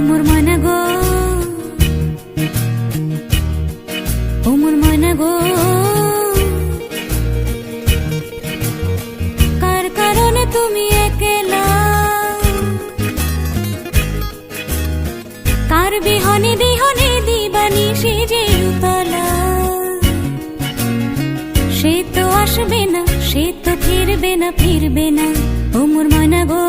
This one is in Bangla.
মোর ময়না গো, ও মোর ময়না গো, কার কারণে তুমি একলা, কার বিহনে বিহনে দিবানিশি যে উতলা। সে তো আসবে না, সে তো ফিরবে না, ফিরবে না, ও মোর ময়না গো।